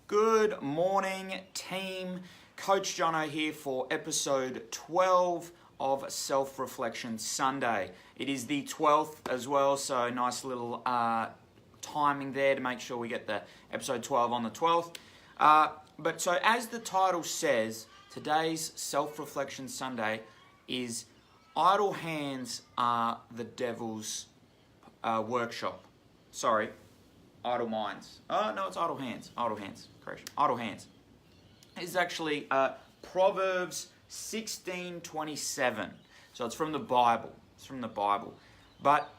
Good morning, team. Coach Jono here for episode 12 of Self-Reflection Sunday. It is the 12th as well, so nice little timing there to make sure we get the episode 12 on the 12th. But so as the title says, today's Self-Reflection Sunday is Idle Hands Are the Devil's Workshop. Sorry. Idle minds. Oh, no, it's idle hands. Idle hands. Correction. Idle hands. It's actually Proverbs 16:27. So it's from the Bible. It's from the Bible. But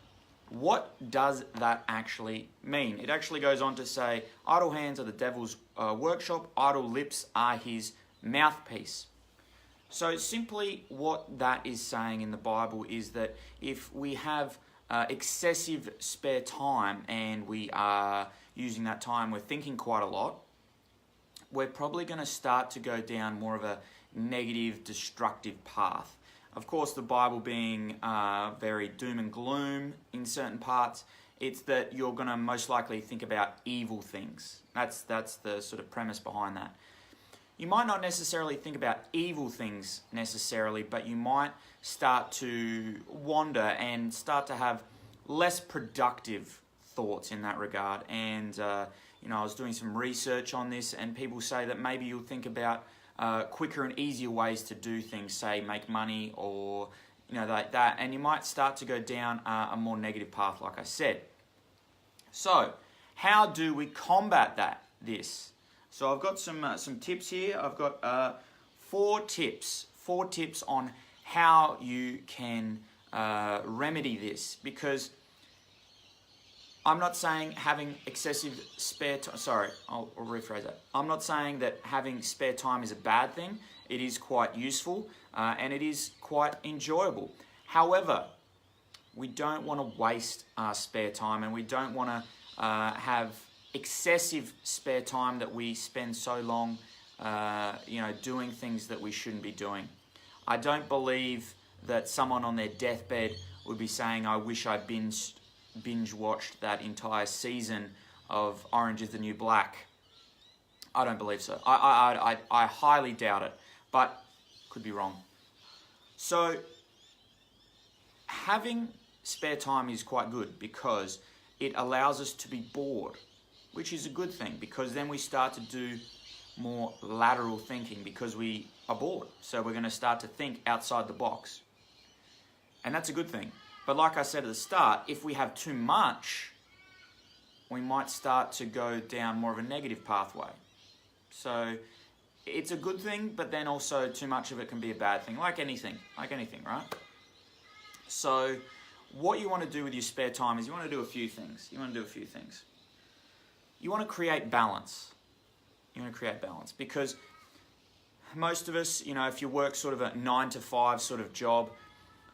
what does that actually mean? It actually goes on to say, idle hands are the devil's workshop. Idle lips are his mouthpiece. So simply what that is saying in the Bible is that if we have excessive spare time and we are using that time, we're thinking quite a lot, we're probably going to start to go down more of a negative, destructive path. Of course, the Bible being very doom and gloom in certain parts, it's that you're going to most likely think about evil things. That's the sort of premise behind that. You might not necessarily think about evil things necessarily, but you might start to wander and start to have less productive thoughts in that regard. And, I was doing some research on this, and people say that maybe you'll think about quicker and easier ways to do things, say make money or, like that. And you might start to go down a more negative path, like I said. So, how do we combat this? So I've got some tips here. I've got 4 tips on how you can remedy this, because I'm not saying having excessive spare time. Sorry, I'll rephrase that. I'm not saying that having spare time is a bad thing. It is quite useful and it is quite enjoyable. However, we don't want to waste our spare time, and we don't want to have excessive spare time that we spend so long, doing things that we shouldn't be doing. I don't believe that someone on their deathbed would be saying, I wish I binge watched that entire season of Orange is the New Black. I don't believe so. I highly doubt it, but could be wrong. So having spare time is quite good because it allows us to be bored, which is a good thing, because then we start to do more lateral thinking because we are bored. So we're going to start to think outside the box. And that's a good thing. But like I said at the start, if we have too much, we might start to go down more of a negative pathway. So it's a good thing, but then also too much of it can be a bad thing, like anything, right? So what you want to do with your spare time is you want to do a few things. You want to create balance. Because most of us, if you work sort of a 9 to 5 sort of job,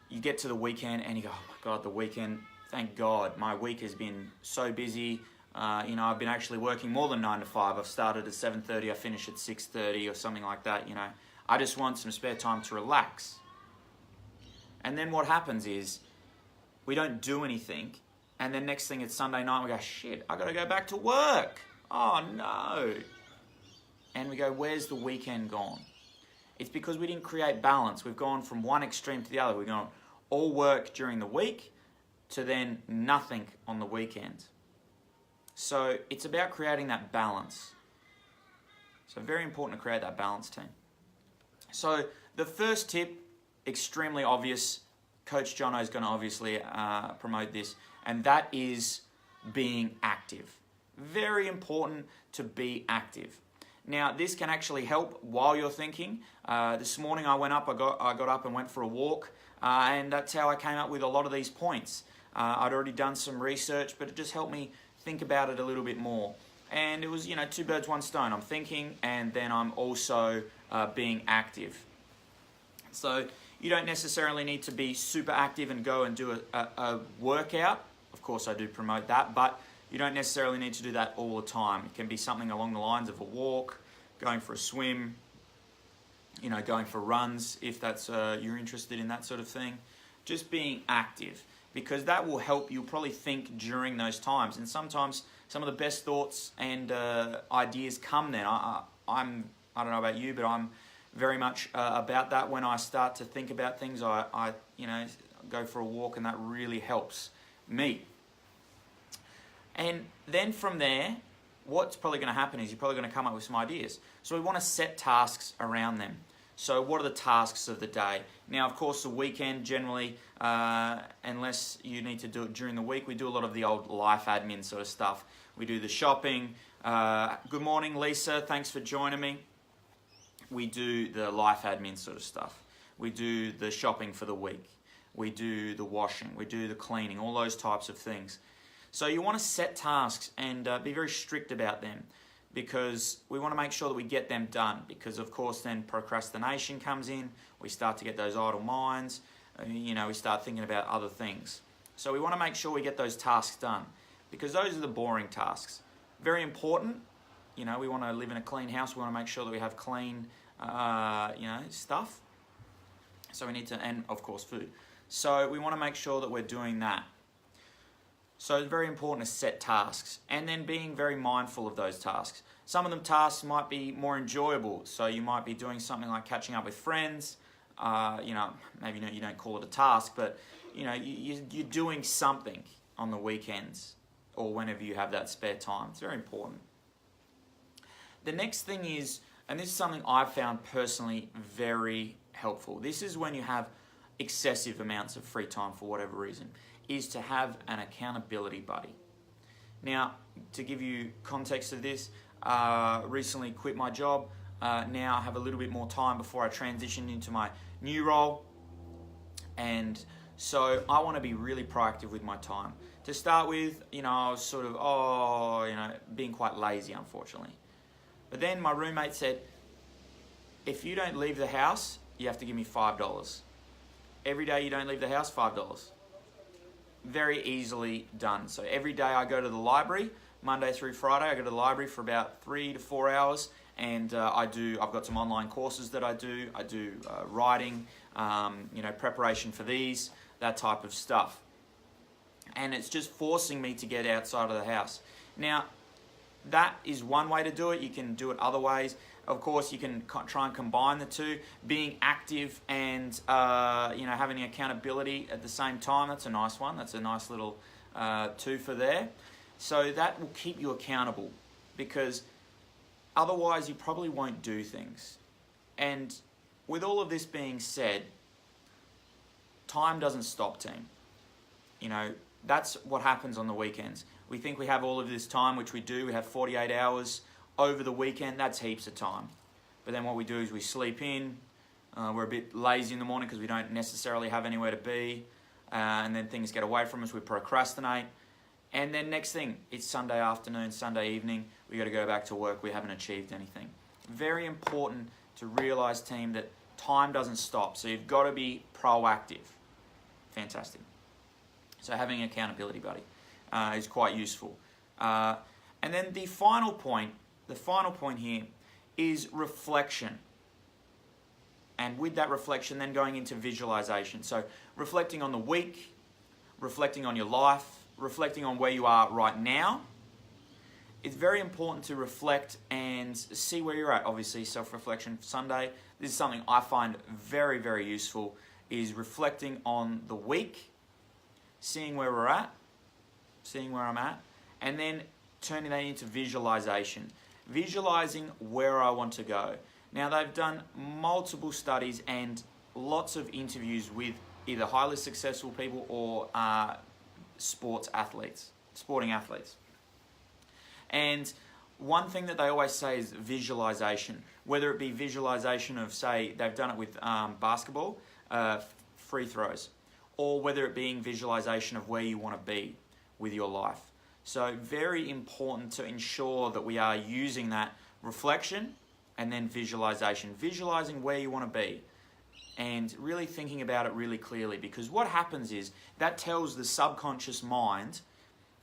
you get to the weekend and you go, oh my God, the weekend, thank God, my week has been so busy. I've been actually working more than 9 to 5. I've started at 7:30, I finish at 6:30 or something like that, I just want some spare time to relax. And then what happens is we don't do anything, and then next thing it's Sunday night, we go, shit, I got to go back to work. Oh no. And we go, where's the weekend gone? It's because we didn't create balance. We've gone from one extreme to the other. We've gone all work during the week to then nothing on the weekend. So it's about creating that balance. So very important to create that balance, team. So the first tip, extremely obvious. Coach Jono is going to obviously promote this, and that is being active. Very important to be active. Now, this can actually help while you're thinking. This morning I went up, I got up and went for a walk, and that's how I came up with a lot of these points. I'd already done some research, but it just helped me think about it a little bit more. And it was, 2 birds, 1 stone. I'm thinking, and then I'm also being active. So you don't necessarily need to be super active and go and do a workout. Of course, I do promote that, but you don't necessarily need to do that all the time. It can be something along the lines of a walk, going for a swim, going for runs if that's you're interested in that sort of thing. Just being active, because that will help you probably think during those times. And sometimes Some of the best thoughts and ideas come then. I don't know about you, but I'm very much about that. When I start to think about things, I go for a walk, and that really helps me. And then from there, what's probably going to happen is you're probably going to come up with some ideas. So we want to set tasks around them. So what are the tasks of the day? Now, of course, the weekend generally, unless you need to do it during the week, we do a lot of the old life admin sort of stuff. We do the shopping. Good morning, Lisa. Thanks for joining me. We do the life admin sort of stuff. We do the shopping for the week. We do the washing. We do the cleaning, all those types of things. So you want to set tasks and be very strict about them, because we want to make sure that we get them done, because of course then procrastination comes in. We start to get those idle minds. We start thinking about other things. So we want to make sure we get those tasks done, because those are the boring tasks. Very important. We want to live in a clean house. We want to make sure that we have clean, stuff. So we need to, and of course food. So we want to make sure that we're doing that. So it's very important to set tasks, and then being very mindful of those tasks. Some of them tasks might be more enjoyable. So you might be doing something like catching up with friends. Maybe you don't call it a task, but you're doing something on the weekends or whenever you have that spare time. It's very important. The next thing is, and this is something I've found personally very helpful. This is when you have excessive amounts of free time for whatever reason, is to have an accountability buddy. Now, to give you context of this, recently quit my job. Now I have a little bit more time before I transition into my new role. And so I want to be really proactive with my time. To start with, I was sort of, being quite lazy, unfortunately. But then my roommate said, if you don't leave the house, you have to give me $5. Every day you don't leave the house, $5. Very easily done. So every day I go to the library, Monday through Friday, I go to the library for about 3 to 4 hours, and I've got some online courses that I do. I do writing, preparation for these, that type of stuff. And it's just forcing me to get outside of the house. Now, that is one way to do it. You can do it other ways. Of course, you can try and combine the two. Being active and having accountability at the same time. That's a nice one. That's a nice little twofer there. So that will keep you accountable, because otherwise you probably won't do things. And with all of this being said, time doesn't stop, team. That's what happens on the weekends. We think we have all of this time, which we do. We have 48 hours over the weekend. That's heaps of time. But then what we do is we sleep in. We're a bit lazy in the morning because we don't necessarily have anywhere to be. And then things get away from us. We procrastinate. And then next thing, it's Sunday afternoon, Sunday evening. We got to go back to work. We haven't achieved anything. Very important to realize, team, that time doesn't stop. So you've got to be proactive. Fantastic. So having an accountability buddy is quite useful. And then the final point here is reflection. And with that reflection, then going into visualization. So reflecting on the week, reflecting on your life, reflecting on where you are right now. It's very important to reflect and see where you're at. Obviously, self-reflection Sunday. This is something I find very, very useful, is reflecting on the week, seeing where we're at, seeing where I'm at, and then turning that into visualization. Visualizing where I want to go. Now, they've done multiple studies and lots of interviews with either highly successful people or sporting athletes. And one thing that they always say is visualization. Whether it be visualization of, say, they've done it with basketball, free throws, or whether it being visualization of where you want to be with your life. So very important to ensure that we are using that reflection and then visualization. Visualizing where you want to be and really thinking about it really clearly, because what happens is that tells the subconscious mind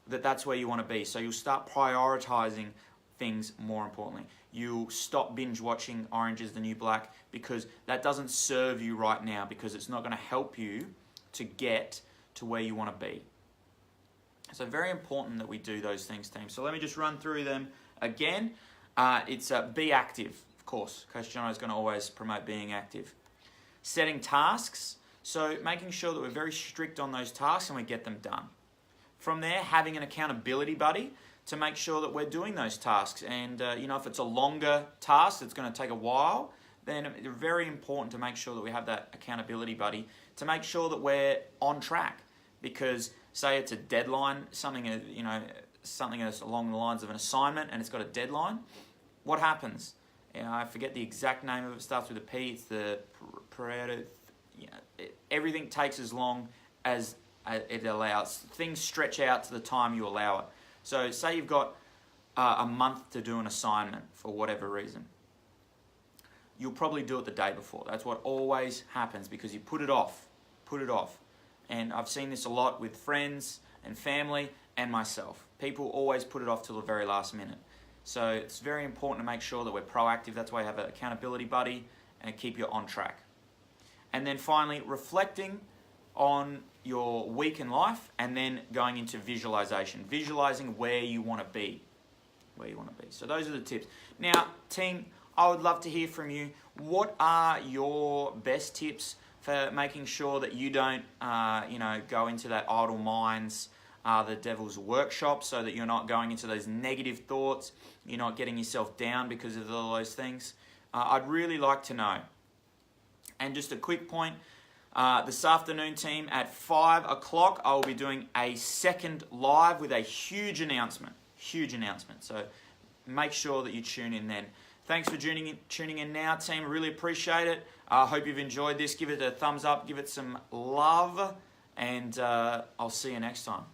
that that's where you want to be. So you'll start prioritizing things more importantly. You'll stop binge watching Orange is the New Black because that doesn't serve you right now, because it's not going to help you to get to where you want to be. So very important that we do those things, team. So let me just run through them again. It's be active, of course. Coach Jono is going to always promote being active. Setting tasks, so making sure that we're very strict on those tasks and we get them done. From there, having an accountability buddy to make sure that we're doing those tasks. And if it's a longer task that's going to take a while, then it's very important to make sure that we have that accountability buddy to make sure that we're on track. Because say it's a deadline, something that's along the lines of an assignment and it's got a deadline, what happens? I forget the exact name of it. It starts with a P. It's the Pareto. Everything takes as long as it allows. Things stretch out to the time you allow it. So say you've got a month to do an assignment for whatever reason. You'll probably do it the day before. That's what always happens because you put it off. And I've seen this a lot with friends and family and myself. People always put it off till the very last minute. So it's very important to make sure that we're proactive. That's why I have an accountability buddy and keep you on track. And then finally, reflecting on your week in life and then going into visualization. Visualizing where you want to be. So those are the tips. Now, team, I would love to hear from you. What are your best tips for making sure that you don't, go into that idle minds, the devil's workshop, so that you're not going into those negative thoughts, you're not getting yourself down because of all those things? I'd really like to know. And just a quick point, this afternoon, team, at 5 o'clock, I will be doing a second live with a huge announcement. So make sure that you tune in then. Thanks for tuning in now, team. I really appreciate it. I hope you've enjoyed this. Give it a thumbs up, give it some love, and I'll see you next time.